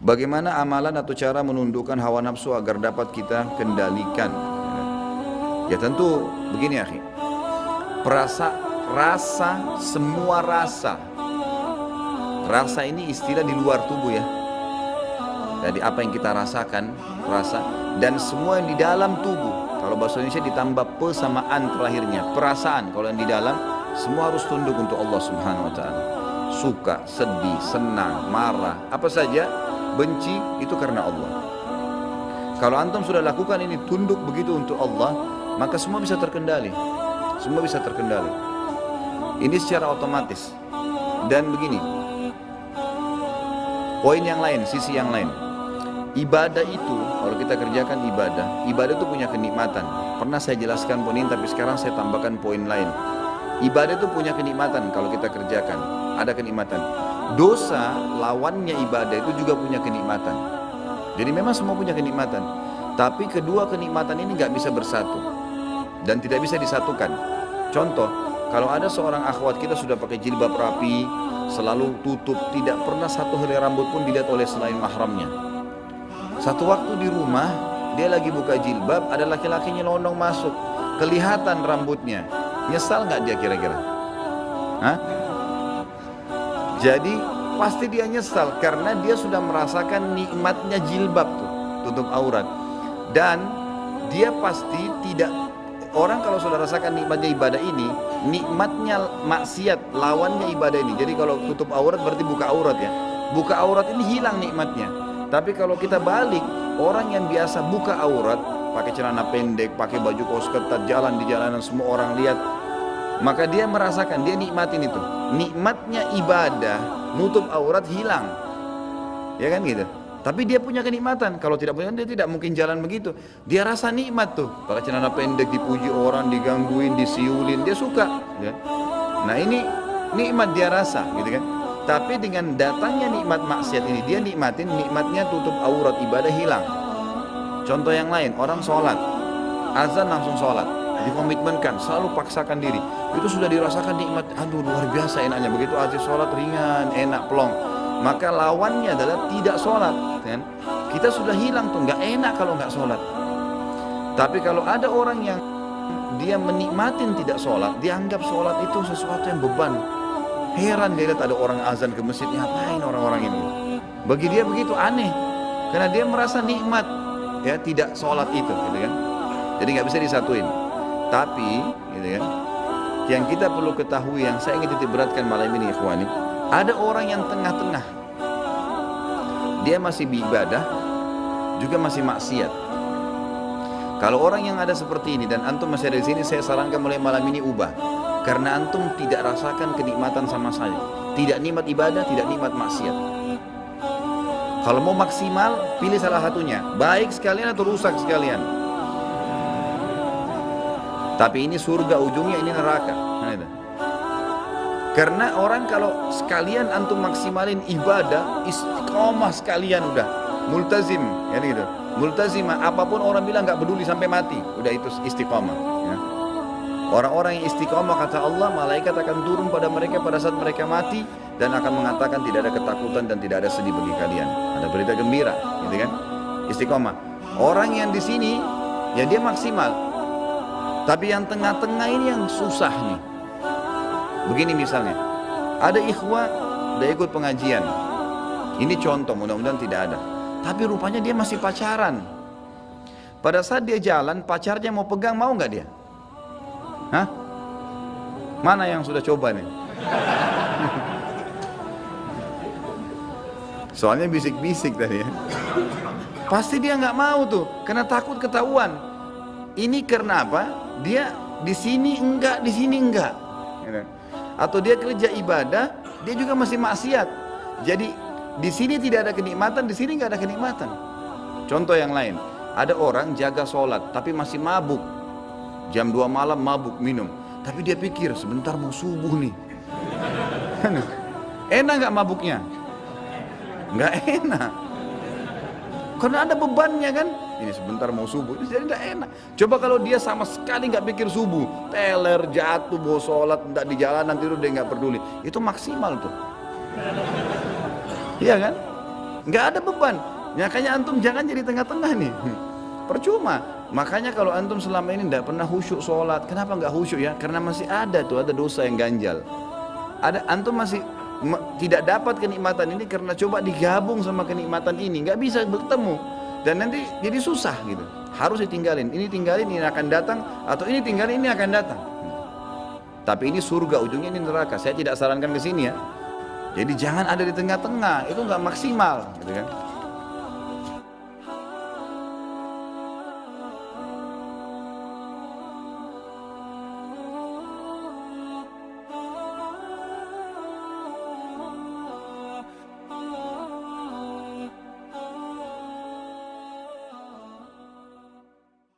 Bagaimana amalan atau cara menundukkan hawa nafsu agar dapat kita kendalikan? Ya tentu begini akhi. Rasa, semua rasa. Rasa ini istilah di luar tubuh ya. Jadi apa yang kita rasakan, rasa. Dan semua yang di dalam tubuh. Kalau bahasa Indonesia ditambah pe sama an terakhirnya. Perasaan, kalau yang di dalam, semua harus tunduk untuk Allah Subhanahu Wa Taala. Suka, sedih, senang, marah, apa saja, benci, itu karena Allah. Kalau antum sudah lakukan ini, tunduk begitu untuk Allah, maka semua bisa terkendali. Semua bisa terkendali. Ini secara otomatis. Dan begini, poin yang lain, sisi yang lain. Ibadah itu, kalau kita kerjakan ibadah itu punya kenikmatan. Pernah saya jelaskan poin ini, tapi sekarang saya tambahkan poin lain. Ibadah itu punya kenikmatan kalau kita kerjakan. Ada kenikmatan. Dosa, lawannya ibadah itu juga punya kenikmatan. Jadi memang semua punya kenikmatan. Tapi kedua kenikmatan ini nggak bisa bersatu. Dan tidak bisa disatukan. Contoh, kalau ada seorang akhwat kita sudah pakai jilbab rapi, selalu tutup, tidak pernah satu helai rambut pun dilihat oleh selain mahramnya. Satu waktu di rumah, dia lagi buka jilbab, ada laki-laki nyelonong masuk, kelihatan rambutnya. Nyesal nggak dia kira-kira? Hah? Jadi pasti dia nyesal karena dia sudah merasakan nikmatnya jilbab tuh, tutup aurat. Dan dia pasti tidak, orang kalau sudah rasakan nikmatnya ibadah ini, nikmatnya maksiat, lawannya ibadah ini. Jadi kalau tutup aurat berarti buka aurat ya. Buka aurat ini hilang nikmatnya. Tapi kalau kita balik, orang yang biasa buka aurat, pakai celana pendek, pakai baju kaos ketat, jalan di jalanan semua orang lihat, maka dia merasakan, dia nikmatin itu. Nikmatnya ibadah, nutup aurat hilang. Ya kan gitu. Tapi dia punya kenikmatan. Kalau tidak punya, dia tidak mungkin jalan begitu. Dia rasa nikmat tuh. Pakai celana pendek, dipuji orang, digangguin, disiulin, dia suka. Ya. Nah ini nikmat dia rasa, gitu kan. Tapi dengan datangnya nikmat maksiat ini, dia nikmatin, nikmatnya tutup aurat, ibadah hilang. Contoh yang lain, orang sholat, azan langsung sholat, dikomitmenkan, selalu paksakan diri. Itu sudah dirasakan nikmat, aduh luar biasa enaknya. Begitu azan sholat ringan, enak, plong. Maka lawannya adalah tidak sholat. Kan? Kita sudah hilang tuh, nggak enak kalau nggak sholat. Tapi kalau ada orang yang dia menikmatin tidak sholat, dia anggap sholat itu sesuatu yang beban. Heran dia lihat ada orang azan ke masjid, ngapain orang-orang ini? Bagi dia begitu aneh, karena dia merasa nikmat, ya tidak sholat itu, gitu kan? Jadi nggak bisa disatuin. Tapi, gitu kan? Yang kita perlu ketahui, yang saya ingin titik beratkan malam ini, ikhwani, ada orang yang tengah-tengah. Dia masih beribadah, juga masih maksiat. Kalau orang yang ada seperti ini dan antum masih ada di sini, saya sarankan mulai malam ini ubah. Karena antum tidak rasakan kenikmatan sama saya. Tidak nikmat ibadah, tidak nikmat maksiat. Kalau mau maksimal, pilih salah satunya. Baik sekalian atau rusak sekalian. Tapi ini surga ujungnya, ini neraka. Karena orang kalau sekalian antum maksimalin ibadah, istiqomah sekalian udah. Multazim, ya gitu. Multazimah, apapun orang bilang nggak peduli sampai mati. Udah itu istiqomah. Ya. Orang-orang yang istiqomah kata Allah, malaikat akan turun pada mereka pada saat mereka mati dan akan mengatakan tidak ada ketakutan dan tidak ada sedih bagi kalian. Ada berita gembira, gitu kan? Istiqomah. Orang yang di sini, ya dia maksimal. Tapi yang tengah-tengah ini yang susah nih. Begini misalnya, ada ikhwah, dia ikut pengajian. Ini contoh, mudah-mudahan tidak ada. Tapi rupanya dia masih pacaran. Pada saat dia jalan, pacarnya mau pegang, mau nggak dia? Hah? Mana yang sudah coba nih? Soalnya bisik-bisik tadi ya. Pasti dia nggak mau tuh, karena takut ketahuan. Ini karena apa? Dia di sini enggak, di sini enggak. Atau dia kerja ibadah, dia juga masih maksiat. Jadi di sini tidak ada kenikmatan, di sini nggak ada kenikmatan. Contoh yang lain, ada orang jaga sholat tapi masih mabuk. Jam 2 malam mabuk minum, tapi dia pikir sebentar mau subuh nih. Enak gak mabuknya? Gak enak. Karena ada bebannya kan. Ini sebentar mau subuh, jadi gak enak. Coba kalau dia sama sekali gak pikir subuh, teler, jatuh, bawa sholat, tidak di jalanan tidur, dia gak peduli. Itu maksimal tuh. Iya kan? nggak ada beban. Makanya antum jangan jadi tengah-tengah nih. Percuma. Makanya kalau antum selama ini tidak pernah khusyuk sholat, kenapa nggak khusyuk ya? Karena masih ada tuh, ada dosa yang ganjal. Antum masih tidak dapat kenikmatan ini karena coba digabung sama kenikmatan ini, nggak bisa bertemu. Dan nanti jadi susah gitu. Harus ditinggalin. Ini tinggalin, ini akan datang. Atau ini tinggalin, ini akan datang. Tapi ini surga, ujungnya ini neraka. Saya tidak sarankan ke sini ya. Jadi jangan ada di tengah-tengah, itu nggak maksimal, gitu kan?